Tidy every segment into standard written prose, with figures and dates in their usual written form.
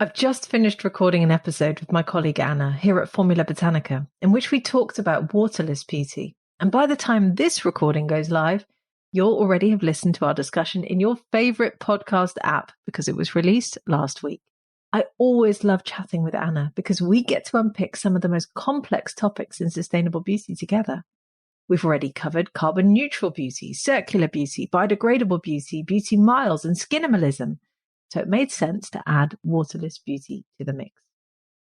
I've just finished recording an episode with my colleague Anna here at Formula Botanica, in which we talked about waterless beauty. And by the time this recording goes live, you'll already have listened to our discussion in your favorite podcast app because it was released last week. I always love chatting with Anna because we get to unpick some of the most complex topics in sustainable beauty together. We've already covered carbon neutral beauty, circular beauty, biodegradable beauty, beauty miles, and skinimalism. So it made sense to add waterless beauty to the mix.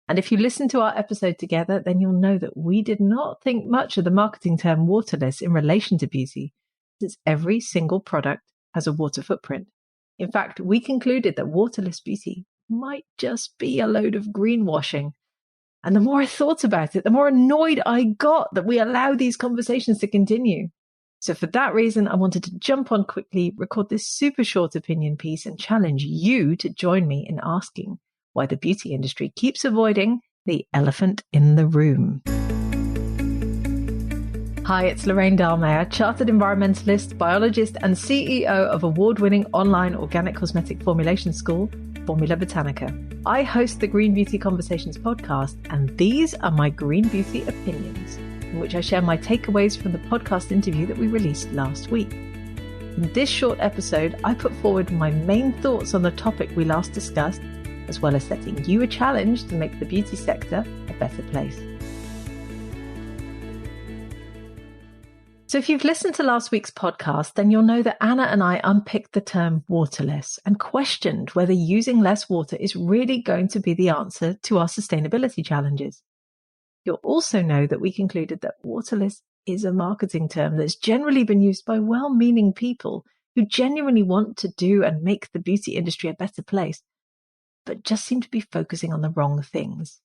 And if you listen to our episode together, then you'll know that we did not think much of the marketing term waterless in relation to beauty, since every single product has a water footprint. In fact, we concluded that waterless beauty might just be a load of greenwashing. And the more I thought about it, the more annoyed I got that we allow these conversations to continue. So for that reason, I wanted to jump on quickly, record this super short opinion piece and challenge you to join me in asking why the beauty industry keeps avoiding the elephant in the room. Hi, it's Lorraine Dallmeier, chartered environmentalist, biologist, and CEO of award-winning online organic cosmetic formulation school, Formula Botanica. I host the Green Beauty Conversations podcast, and these are my green beauty opinions, in which I share my takeaways from the podcast interview that we released last week. In this short episode, I put forward my main thoughts on the topic we last discussed, as well as setting you a challenge to make the beauty sector a better place. So if you've listened to last week's podcast, then you'll know that Anna and I unpicked the term waterless and questioned whether using less water is really going to be the answer to our sustainability challenges. You'll also know that we concluded that waterless is a marketing term that's generally been used by well-meaning people who genuinely want to do and make the beauty industry a better place, but just seem to be focusing on the wrong things.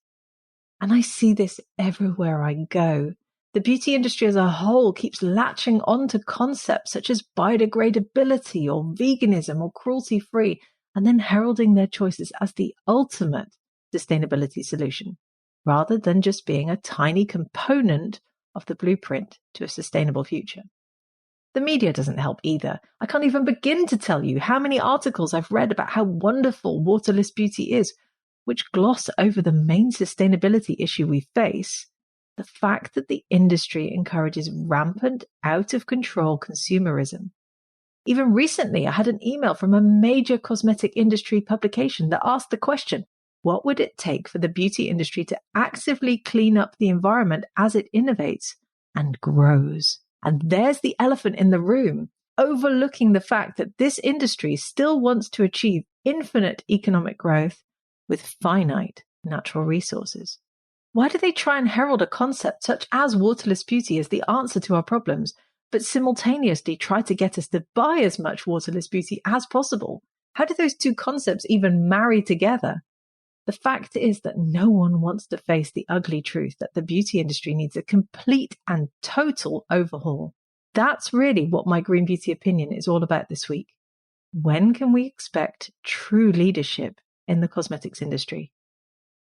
And I see this everywhere I go. The beauty industry as a whole keeps latching onto concepts such as biodegradability or veganism or cruelty-free, and then heralding their choices as the ultimate sustainability solution, rather than just being a tiny component of the blueprint to a sustainable future. The media doesn't help either. I can't even begin to tell you how many articles I've read about how wonderful waterless beauty is, which gloss over the main sustainability issue we face, the fact that the industry encourages rampant, out-of-control consumerism. Even recently, I had an email from a major cosmetic industry publication that asked the question, what would it take for the beauty industry to actively clean up the environment as it innovates and grows? And there's the elephant in the room, overlooking the fact that this industry still wants to achieve infinite economic growth with finite natural resources. Why do they try and herald a concept such as waterless beauty as the answer to our problems, but simultaneously try to get us to buy as much waterless beauty as possible? How do those two concepts even marry together? The fact is that no one wants to face the ugly truth that the beauty industry needs a complete and total overhaul. That's really what my green beauty opinion is all about this week. When can we expect true leadership in the cosmetics industry?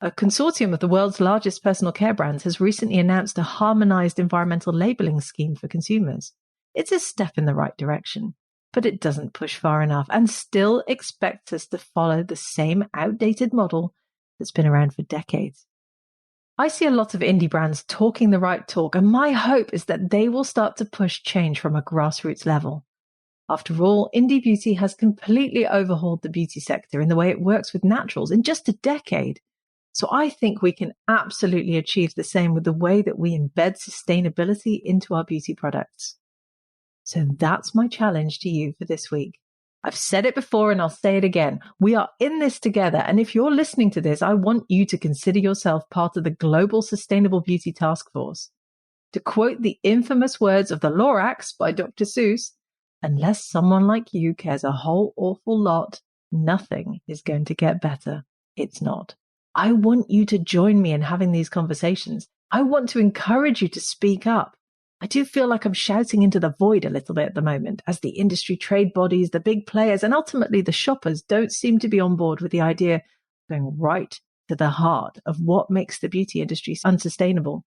A consortium of the world's largest personal care brands has recently announced a harmonized environmental labeling scheme for consumers. It's a step in the right direction, but it doesn't push far enough and still expects us to follow the same outdated model that's been around for decades. I see a lot of indie brands talking the right talk, and my hope is that they will start to push change from a grassroots level. After all, indie beauty has completely overhauled the beauty sector in the way it works with naturals in just a decade. So I think we can absolutely achieve the same with the way that we embed sustainability into our beauty products. So that's my challenge to you for this week. I've said it before and I'll say it again. We are in this together. And if you're listening to this, I want you to consider yourself part of the Global Sustainable Beauty Task Force. To quote the infamous words of the Lorax by Dr. Seuss, unless someone like you cares a whole awful lot, nothing is going to get better. It's not. I want you to join me in having these conversations. I want to encourage you to speak up. I do feel like I'm shouting into the void a little bit at the moment, as the industry trade bodies, the big players, and ultimately the shoppers don't seem to be on board with the idea of going right to the heart of what makes the beauty industry unsustainable.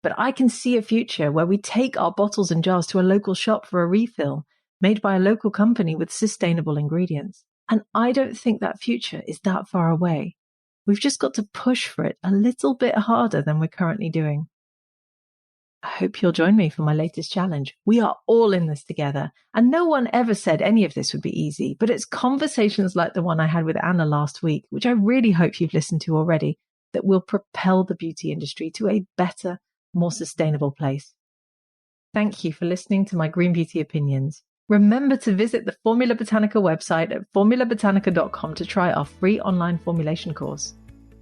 But I can see a future where we take our bottles and jars to a local shop for a refill, made by a local company with sustainable ingredients. And I don't think that future is that far away. We've just got to push for it a little bit harder than we're currently doing. I hope you'll join me for my latest challenge. We are all in this together, and no one ever said any of this would be easy, but it's conversations like the one I had with Anna last week, which I really hope you've listened to already, that will propel the beauty industry to a better, more sustainable place. Thank you for listening to my Green Beauty Opinions. Remember to visit the Formula Botanica website at formulabotanica.com to try our free online formulation course.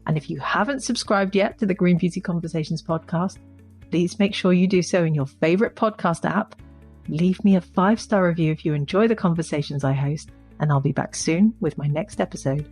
And if you haven't subscribed yet to the Green Beauty Conversations podcast, please make sure you do so in your favorite podcast app. Leave me a 5-star review if you enjoy the conversations I host, and I'll be back soon with my next episode.